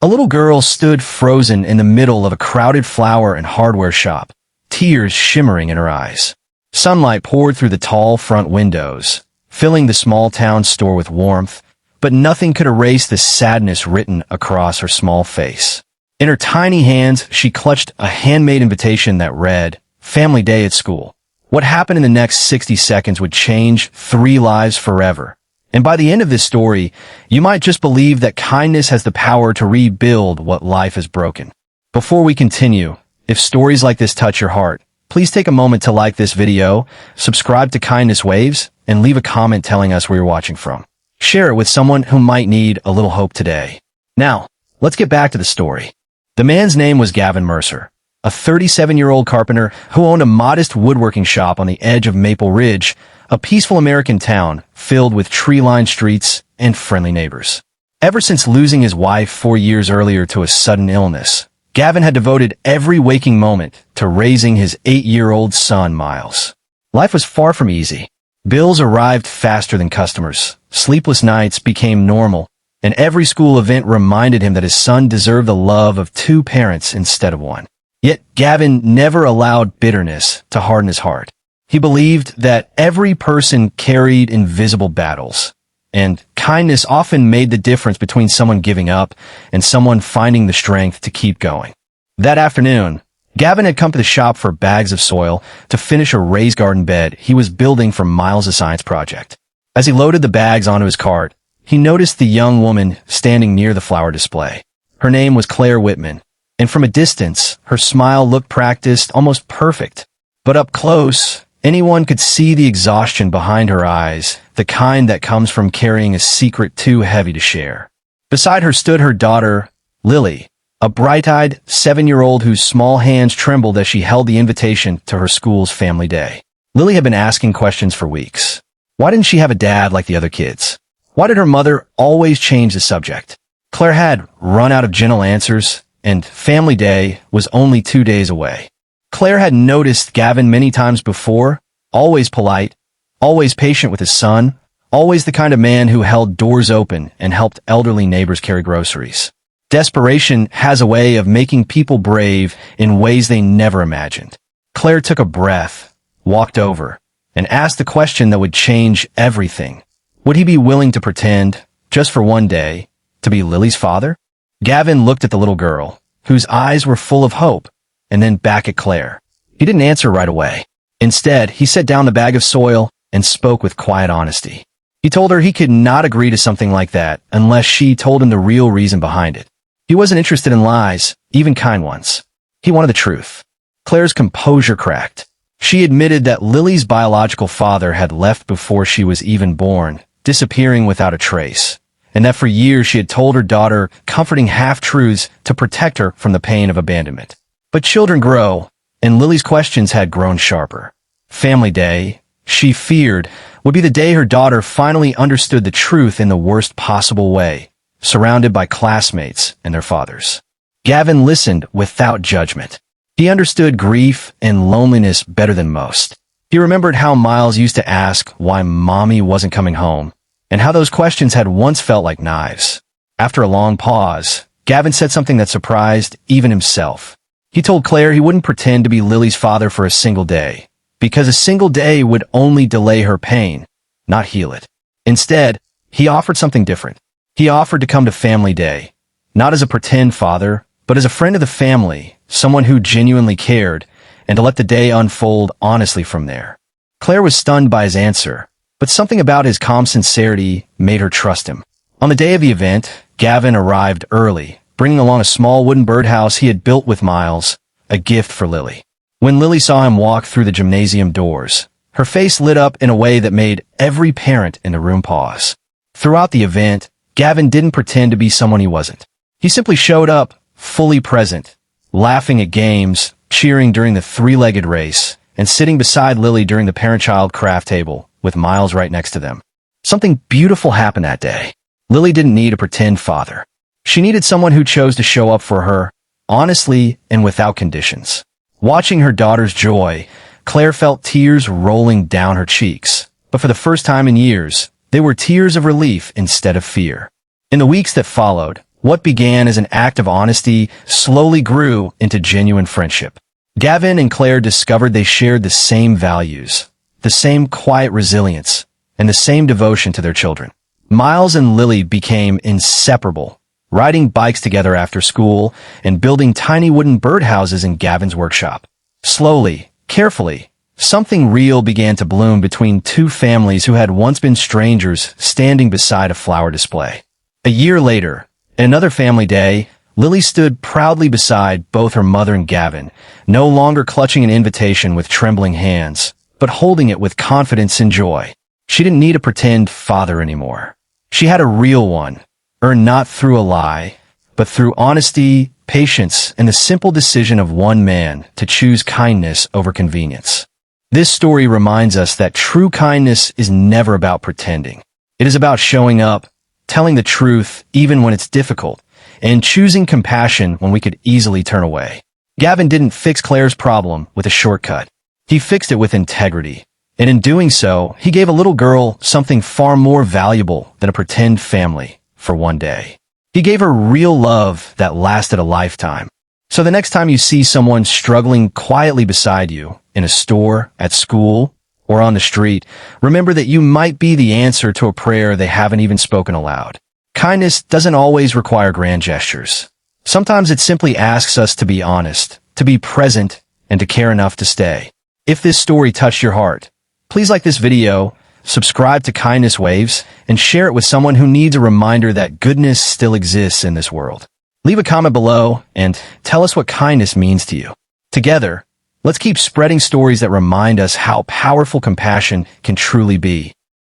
A little girl stood frozen in the middle of a crowded flower and hardware shop, tears shimmering in her eyes. Sunlight poured through the tall front windows, filling the small town store with warmth, but nothing could erase the sadness written across her small face. In her tiny hands, she clutched a handmade invitation that read, "Family Day at School." What happened in the next 60 seconds would change 3 lives forever. And by the end of this story, you might just believe that kindness has the power to rebuild what life has broken. Before we continue, if stories like this touch your heart, please take a moment to like this video, subscribe to Kindness Waves, and leave a comment telling us where you're watching from. Share it with someone who might need a little hope today. Now, let's get back to the story. The man's name was Gavin Mercer, a 37-year-old carpenter who owned a modest woodworking shop on the edge of Maple Ridge, a peaceful American town filled with tree-lined streets and friendly neighbors. Ever since losing his wife 4 years earlier to a sudden illness, Gavin had devoted every waking moment to raising his 8-year-old son, Miles. Life was far from easy. Bills arrived faster than customers, sleepless nights became normal, and every school event reminded him that his son deserved the love of 2 parents instead of 1. Yet Gavin never allowed bitterness to harden his heart. He believed that every person carried invisible battles, and kindness often made the difference between someone giving up and someone finding the strength to keep going. That afternoon, Gavin had come to the shop for bags of soil to finish a raised garden bed he was building for Miles' science project. As he loaded the bags onto his cart, he noticed the young woman standing near the flower display. Her name was Claire Whitman, and from a distance, her smile looked practiced, almost perfect. But up close, anyone could see the exhaustion behind her eyes, the kind that comes from carrying a secret too heavy to share. Beside her stood her daughter, Lily, a bright-eyed 7-year-old whose small hands trembled as she held the invitation to her school's family day. Lily had been asking questions for weeks. Why didn't she have a dad like the other kids? Why did her mother always change the subject? Claire had run out of gentle answers, and family day was only 2 days away. Claire had noticed Gavin many times before, always polite, always patient with his son, always the kind of man who held doors open and helped elderly neighbors carry groceries. Desperation has a way of making people brave in ways they never imagined. Claire took a breath, walked over, and asked the question that would change everything. Would he be willing to pretend, just for one day, to be Lily's father? Gavin looked at the little girl, whose eyes were full of hope, and then back at Claire. He didn't answer right away. Instead, he set down the bag of soil and spoke with quiet honesty. He told her he could not agree to something like that unless she told him the real reason behind it. He wasn't interested in lies, even kind ones. He wanted the truth. Claire's composure cracked. She admitted that Lily's biological father had left before she was even born, disappearing without a trace, and that for years she had told her daughter comforting half-truths to protect her from the pain of abandonment. But children grow, and Lily's questions had grown sharper. Family Day, she feared, would be the day her daughter finally understood the truth in the worst possible way, surrounded by classmates and their fathers. Gavin listened without judgment. He understood grief and loneliness better than most. He remembered how Miles used to ask why Mommy wasn't coming home, and how those questions had once felt like knives. After a long pause, Gavin said something that surprised even himself. He told Claire he wouldn't pretend to be Lily's father for a single day, because a single day would only delay her pain, not heal it. Instead, he offered something different. He offered to come to Family Day, not as a pretend father, but as a friend of the family, someone who genuinely cared, and to let the day unfold honestly from there. Claire was stunned by his answer, but something about his calm sincerity made her trust him. On the day of the event, Gavin arrived early, bringing along a small wooden birdhouse he had built with Miles, a gift for Lily. When Lily saw him walk through the gymnasium doors, her face lit up in a way that made every parent in the room pause. Throughout the event, Gavin didn't pretend to be someone he wasn't. He simply showed up, fully present, laughing at games, cheering during the 3-legged race, and sitting beside Lily during the parent-child craft table, with Miles right next to them. Something beautiful happened that day. Lily didn't need a pretend father. She needed someone who chose to show up for her, honestly and without conditions. Watching her daughter's joy, Claire felt tears rolling down her cheeks, but for the first time in years, they were tears of relief instead of fear. In the weeks that followed, What began as an act of honesty slowly grew into genuine friendship. Gavin and Claire discovered they shared the same values, the same quiet resilience, and the same devotion to their children. Miles and Lily became inseparable, riding bikes together after school and building tiny wooden birdhouses in Gavin's workshop. Slowly, carefully, something real began to bloom between two families who had once been strangers standing beside a flower display. A year later, another family day, Lily stood proudly beside both her mother and Gavin, no longer clutching an invitation with trembling hands, but holding it with confidence and joy. She didn't need a pretend father anymore. She had a real one, earned not through a lie, but through honesty, patience, and the simple decision of one man to choose kindness over convenience. This story reminds us that true kindness is never about pretending. It is about showing up, telling the truth even when it's difficult, and choosing compassion when we could easily turn away. Gavin didn't fix Claire's problem with a shortcut. He fixed it with integrity. And in doing so, he gave a little girl something far more valuable than a pretend family for one day. He gave her real love that lasted a lifetime. So the next time you see someone struggling quietly beside you, in a store, at school, or on the street, remember that you might be the answer to a prayer they haven't even spoken aloud. Kindness doesn't always require grand gestures. Sometimes it simply asks us to be honest, to be present, and to care enough to stay. If this story touched your heart, please like this video, subscribe to Kindness Waves, and share it with someone who needs a reminder that goodness still exists in this world. Leave a comment below and tell us what kindness means to you. Together, let's keep spreading stories that remind us how powerful compassion can truly be.